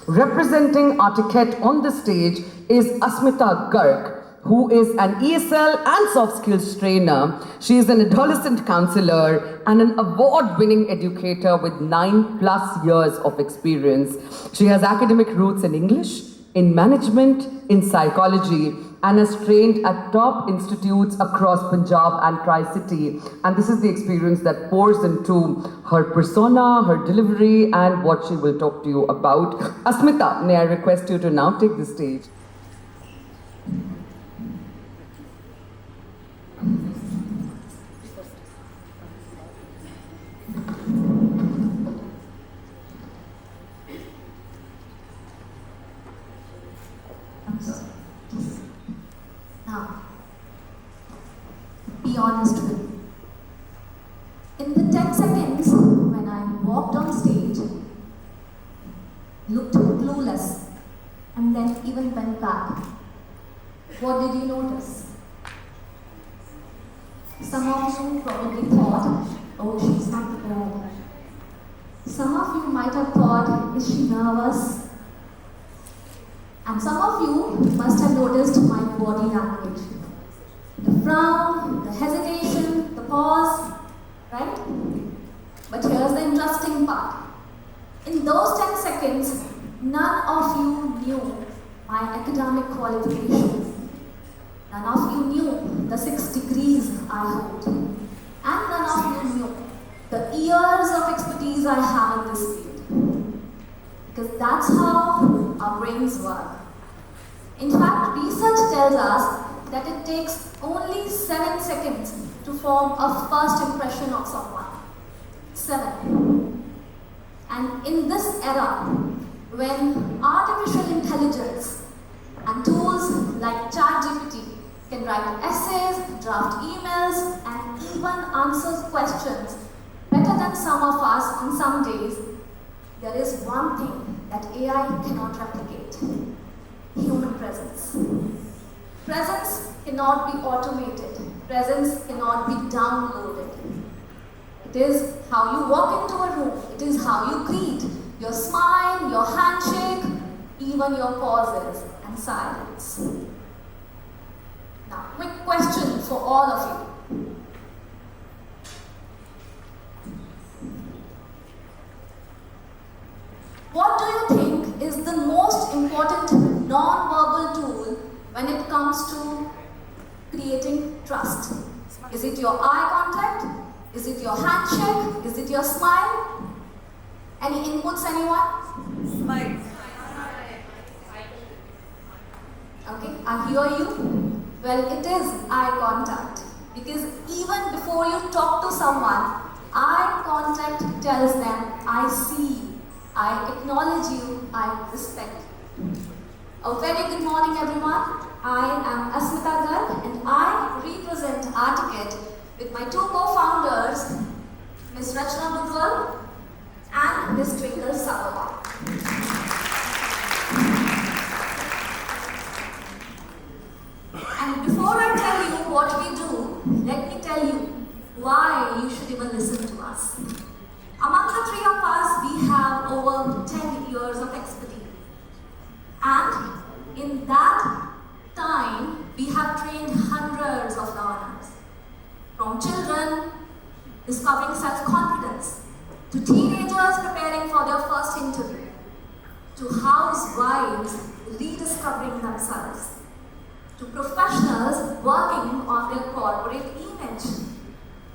Representing Artiquette on the stage is Asmita Garg, who is an ESL and soft skills trainer. She is an adolescent counselor and an award-winning educator with 9+ years of experience. She has academic roots in English, in management, in psychology, and has trained at top institutes across Punjab and Tri-City. And this is the experience that pours into her persona, her delivery, and what she will talk to you about. Asmita, may I request you to now take the stage? Now, be honest with me. In the 10 seconds when I walked on stage, looked clueless, and then even went back, what did you notice? Some of you probably thought, oh, she's not prepared. Some of you might have thought, is she nervous? And some of you must have noticed my body language. The frown, the hesitation, the pause, right? But here's the interesting part. In those 10 seconds, none of you knew my academic qualifications. None of you knew the 6 degrees I hold. And none of you knew the years of expertise I have in this field. Because that's how our brains work. In fact, research tells us that it takes only 7 seconds to form a first impression of someone. 7. And in this era, when artificial intelligence and tools like ChatGPT can write essays, draft emails, and even answer questions better than some of us on some days, there is one thing that AI cannot replicate: human presence. Presence cannot be automated. Presence cannot be downloaded. It is how you walk into a room. It is how you greet, your smile, your handshake, even your pauses and silence. Now, quick question for all of you. What do you think is the most important non-verbal tool when it comes to creating trust? Is it your eye contact? Is it your handshake? Is it your smile? Any inputs, anyone? Smile. Okay, I hear you. Well, it is eye contact. Because even before you talk to someone, eye contact tells them, I see you, I acknowledge you, I respect you. A very good morning, everyone. I am Asmita Garg, and I represent Artiquette with my 2 co-founders, Ms. Rachna Budwal and Ms. Twinkle Sabawal. And before I tell you what we do, let me tell you why you should even listen to us. Among the 3 of us, we have over 10 years of expertise. And in that time, we have trained hundreds of learners. From children discovering self-confidence, to teenagers preparing for their first interview, to housewives rediscovering themselves, to professionals working on their corporate image,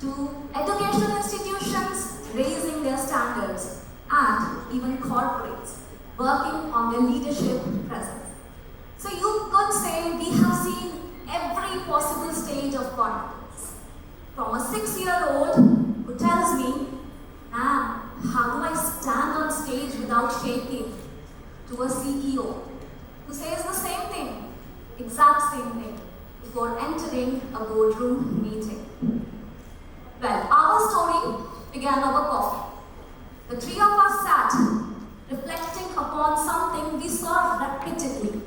to educational institutions raising their standards, and even corporates working on their leadership presence. So you could say we have seen every possible stage of confidence. From a 6-year-old who tells me, ma'am, how do I stand on stage without shaking? To a CEO who says the same thing, exact same thing, before entering a boardroom meeting. Well, our story began over coffee. The 3 of us sat, reflecting upon something we saw repeatedly.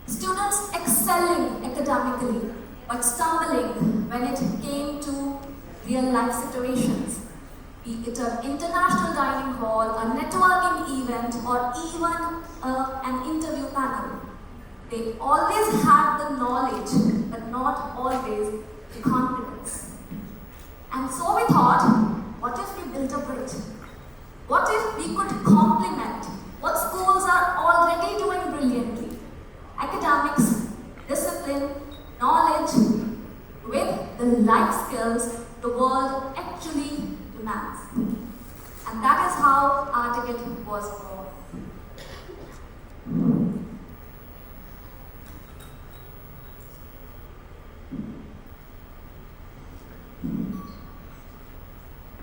Students excelling academically, but stumbling when it came to real-life situations. be it an international dining hall, a networking event, or even an interview panel. They always had the knowledge, but not always the confidence. And so we thought, what if we built a bridge? What if we could complement what schools are already doing brilliantly? Academics, discipline, knowledge, with the life skills the world actually demands. And that is how Artiquette was born.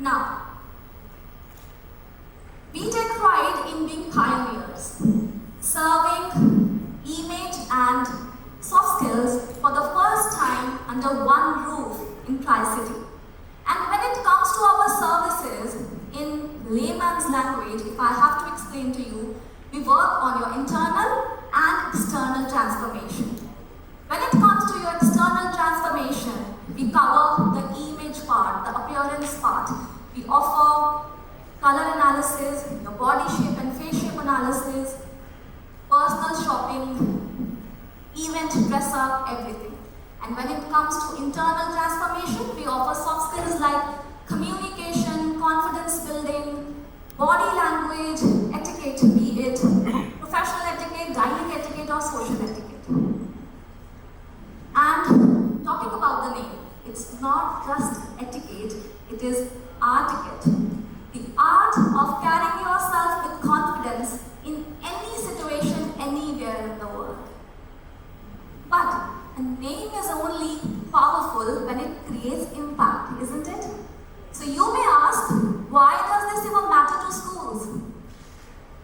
Now, we take pride in being pioneers, serving image and soft skills for the first time under one roof in Tri-City. And when it comes to our services, in layman's language, if I have to explain to you, we work on your internal and external transformation. When it comes to your external transformation, we cover the image part, the appearance part. We offer color analysis, your body shape and face shape analysis, personal shopping, event dress up, everything. And when it comes to internal transformation, we offer soft skills like communication, confidence building, body language, etiquette, be it professional etiquette, dining etiquette, or social etiquette. And talking about the name, it's not just etiquette, it is Artiquette. The art of carrying yourself with confidence in any situation, anywhere in the world. But a name is only powerful when it creates impact, isn't it? So you may ask, why does this even matter to schools?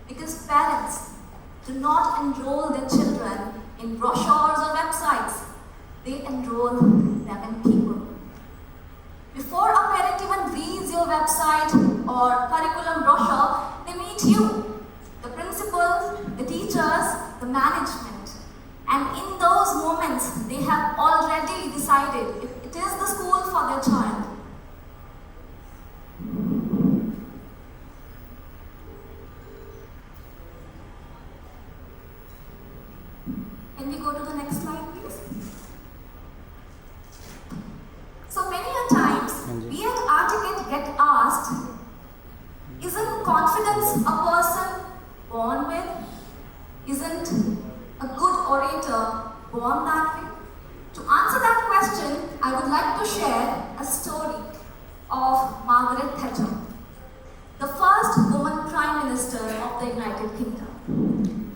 Because parents do not enroll their children in brochures or websites. They enroll them in people. Before a parent even reads your website or curriculum brochure, they meet you, the principal, the teachers, the management. And in those moments, they have already decided if it is the school for their child. Can we go to the next slide, please? So many a times, we at Artiquette get asked, isn't confidence a person born with? Isn't a good orator born that way? To answer that question, I would like to share a story of Margaret Thatcher, the first woman Prime Minister of the United Kingdom.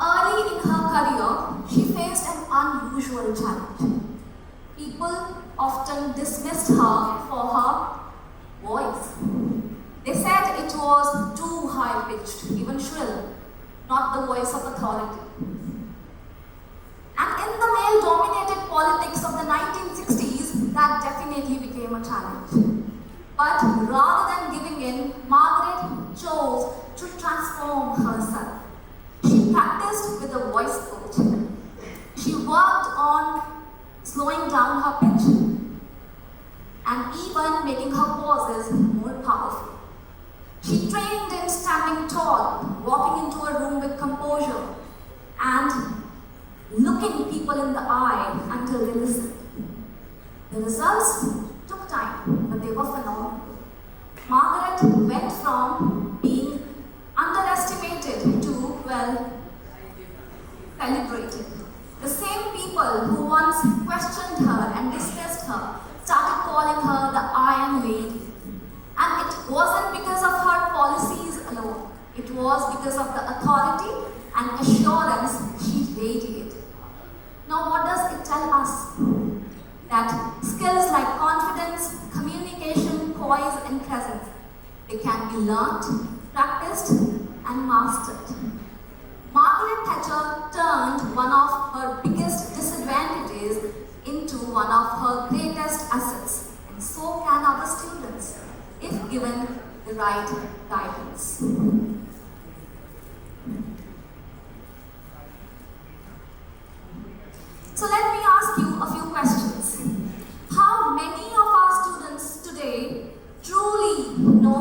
Early in her career, she faced an unusual challenge. People often dismissed her for her voice. They said it was too high-pitched, even shrill, not the voice of authority. And in the male-dominated politics of the 1960s, that definitely became a challenge. But rather than giving in, Margaret chose to transform herself. She practiced with a voice coach. She worked on slowing down her pitch and even making her pauses more powerful. She trained in standing tall, walking into a room with composure, and looking people in the eye until they listened. The results took time, but they were phenomenal. Margaret went from being underestimated to, well, celebrated. The same people who once questioned her and dismissed her started calling her the Iron Lady. And it wasn't because of her policies alone. It was because of the authority and assurance she radiated. Now what does it tell us? That skills like confidence, communication, poise, and presence, they can be learnt, practiced, and mastered. Margaret Thatcher turned one of her biggest disadvantages into one of her greatest assets, and so can our students, if given the right guidance. So let me ask you a few questions. How many of our students today truly know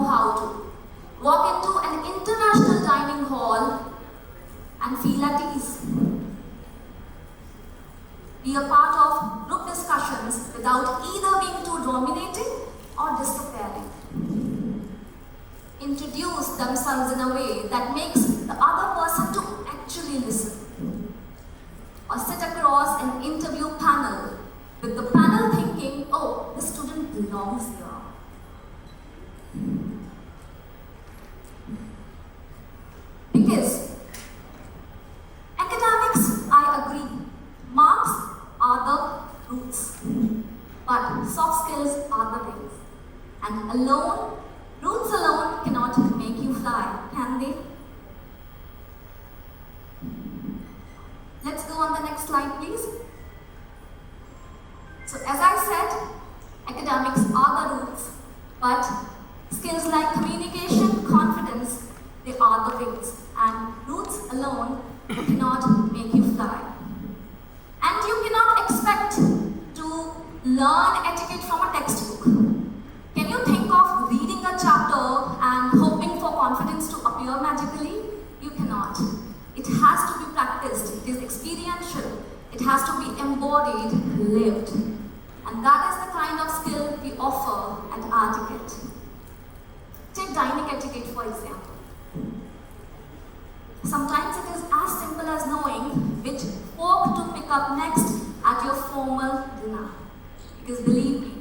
and feel at ease. Be a part of group discussions without either being too dominating or disappearing. Introduce themselves in a way that makes the other person to actually listen. Or sit across an interview panel with the panel thinking, oh, this student belongs here. Because academics, I agree, marks are the roots, but soft skills are the wings. And roots alone cannot make you fly, can they? Let's go on the next slide, please. So as I said, academics are the roots, but skills like communication, confidence, they are the wings. And roots alone cannot make you fly. And you cannot expect to learn etiquette from a textbook. Can you think of reading a chapter and hoping for confidence to appear magically? You cannot. It has to be practiced. It is experiential. It has to be embodied, lived. And that is the kind of skill we offer at Artiquette. Take dining etiquette, for example. Sometimes it is as simple as knowing which fork to pick up next at your formal dinner. Because believe me,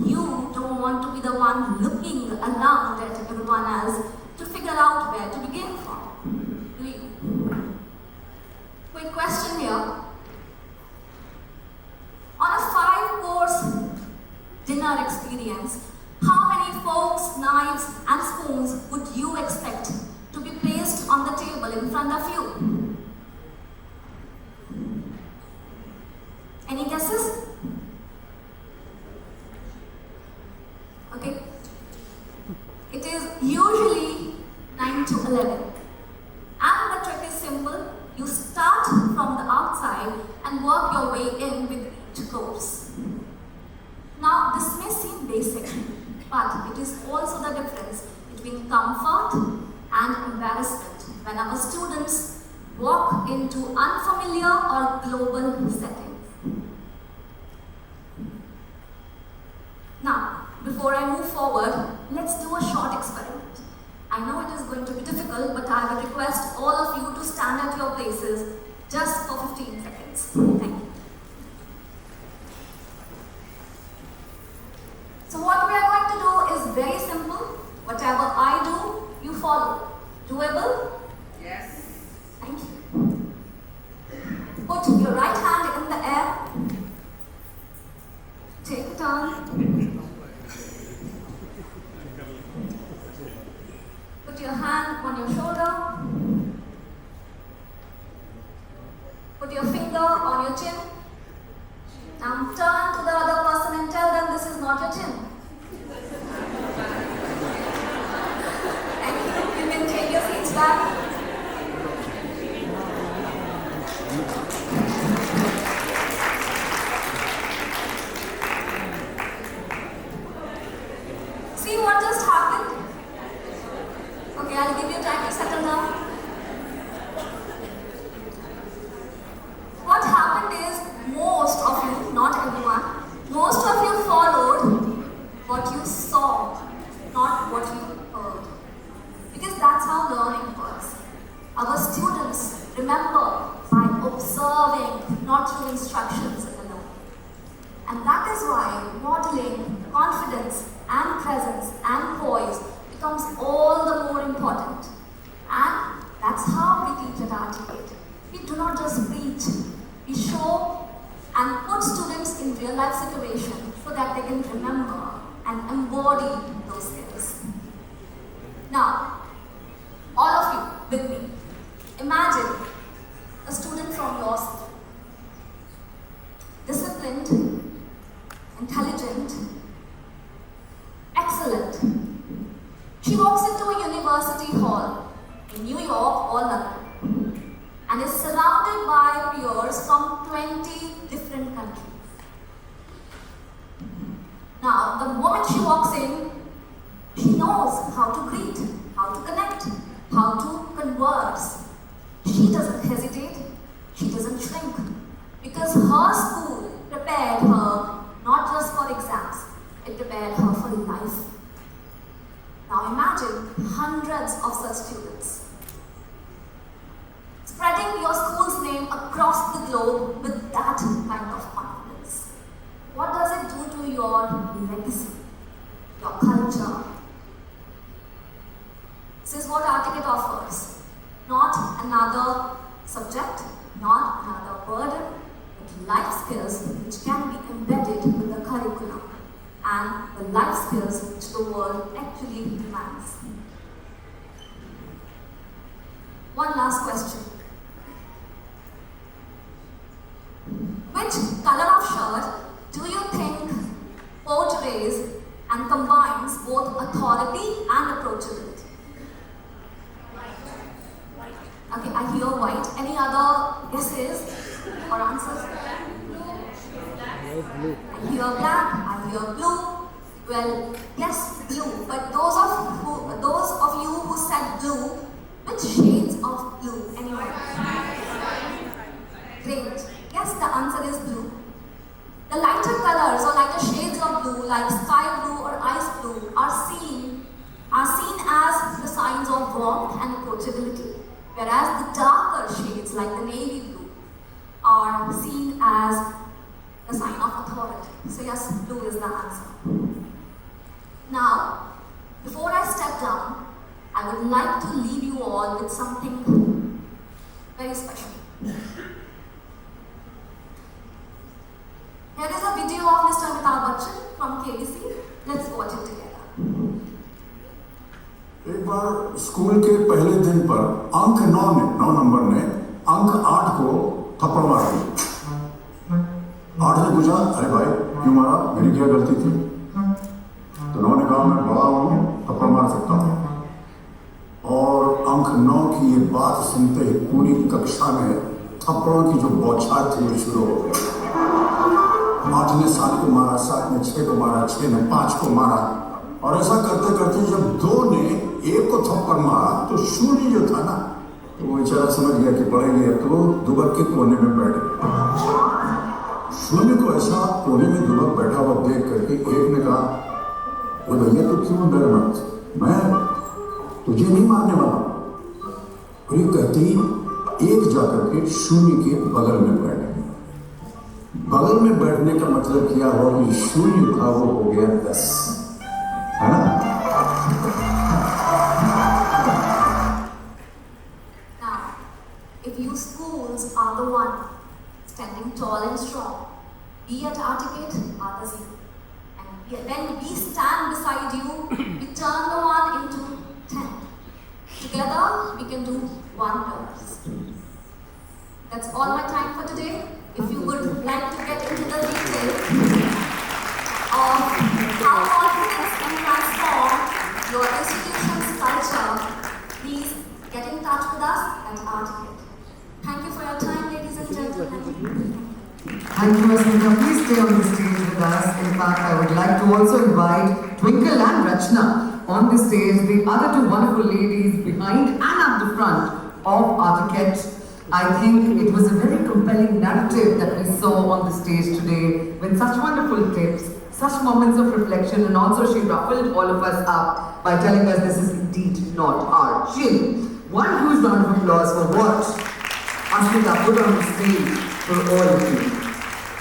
you don't want to be the one looking around at everyone else to figure out where to begin from, do you? Quick question here. On a 5-course dinner experience, how many forks, knives and spoons would you expect to be placed on the table in front of you? Any guesses? Okay. It is usually 9 to 11. And the trick is simple. You start from the outside and work your way in with each course. Now, this may seem basic, but it is also the difference between comfort and embarrassment when our students walk into unfamiliar or global settings. Now, before I move forward, let's do a short experiment. I know it is going to be difficult, but I would request all of you to stand at your places just for 15 seconds. Thank you. So what we are going to do is very simple. Whatever I do, you follow. Doable? Yes. Thank you. Put your right hand in the air. Take a turn. Put your hand on your shoulder. Put your finger on your chin. Now turn to the other person and tell them this is not your chin. Thank you. You can take your seats back. See what just happened? Okay, I'll give you time to settle down. What happened is most of you, not everyone, most of you followed what you saw, not what you heard. Because that's how learning works. Our students remember by observing, not through instructions alone. And that is why modeling confidence and presence and poise becomes all the more important. And that's how we teach at Artiquette. We do not just preach, we show and put students in real life situations so that they can remember and embody those skills. Now, all of you with me, imagine a student from your school, disciplined, intelligent, excellent. She walks into a university hall in New York or London and is surrounded by peers from 20 different countries. Now, the moment she walks in, she knows how to greet, how to connect, how to converse. She doesn't hesitate shrink because her school prepared her not just for exams, it prepared her for life. Now imagine hundreds of such students spreading your school's name across the globe with that kind of confidence. What does it do to your legacy, your culture? This is what Artiquette offers. Not another subject, not another burden, but life skills which can be embedded with the curriculum and the life skills which the world actually demands. One last question. Which color of shirt do you think portrays and combines both authority and approachability? Okay, I hear white. Any other guesses or answers? I hear black. I hear blue. Well, yes, blue. But those of you who said blue, which shades of blue? Anyone? Great. Yes, the answer is blue. The lighter colors or lighter shades of blue, like sky blue or ice blue, are seen as the signs of warmth and approachability, whereas the darker shades, like the navy blue, are seen as the sign of authority. So yes, blue is the answer. Now, before I step down, I would like to leave you all with something very special. Here is a video of Mr. Amitabh Bachchan from KBC. Let's watch it together. एक बार school के पहले दिन पर अंक 9 number ने अंक 8 को थप्पड़ मार दिया। 8 से पूछा, अरे भाई क्यों मारा, मेरी क्या गलती थी? तो 9 ने कहा, मैं बड़ा हूँ, थप्पड़ मार सकता हूँ। और अंक 9 की ये बात सुनते ही पूरी कक्षा में थप्पड़ों की जो बौछार थी वो शुरू हो गई। 8 ने 7 को मारा, 7 ने 6 को मारा, 6 ने 5 को मारा, और ऐसा करते करते जब 2 ने 1 को थप्पड़ मारा तो शून्य जो था ना, तो वो बेचारा समझ गया कि पढ़ेंगे, तो वो दुबक के कोने में बैठ गया। शून्य को ऐसा कोने में दुबक बैठा हुआ देख करके 1 ने कहा, वो भैया तो क्यों डर मत, मैं तुझे नहीं मारने वाला। और ये कहते ही 1 जाकर के शून्य के बगल में बैठ गया। बगल में बैठने का मतलब क्या हुआ कि शून्य था वो हो गया 10, है ना? Now, if you schools are the one standing tall and strong, we at Artiquette are the zero. And when we stand beside you, we turn the 1 into 10. Together, we can do wonders. That's all my time for today. If you would like to get into the details of how confidence can transform your institution's culture, please get in touch with us at Artiquette. Thank you for your time, ladies and gentlemen. Thank you, Asmita. Please stay on the stage with us. In fact, I would like to also invite Twinkle and Rachna on the stage, the other 2 wonderful ladies behind and at the front of Artiquette. I think it was a very compelling narrative that we saw on the stage today with such wonderful tips, such moments of reflection, and also she ruffled all of us up by telling us this is indeed not our chin. One huge round of applause for what Asmita put on the stage for all of you.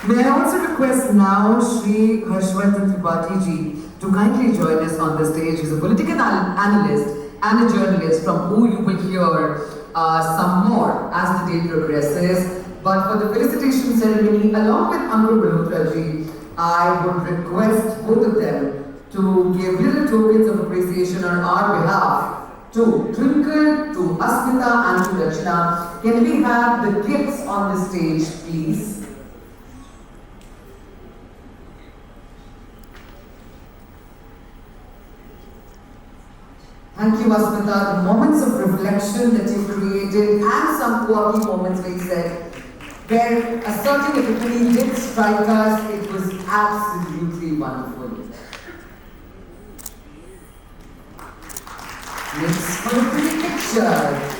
May I also request now Shri Harshvardhan Tripathi ji to kindly join us on the stage. He's a political analyst and a journalist from who you will hear some more as the day progresses. But for the felicitation ceremony, along with Amru Malhotra ji, I would request both of them to give little tokens of appreciation on our behalf to Twinkle, to Asmita and to Rachna. Can we have the gifts on the stage, please? Thank you, Asmita. The moments of reflection that you created and some quirky moments we said, where a certain epiphany did strike us, it was absolutely wonderful. Next for a pretty picture.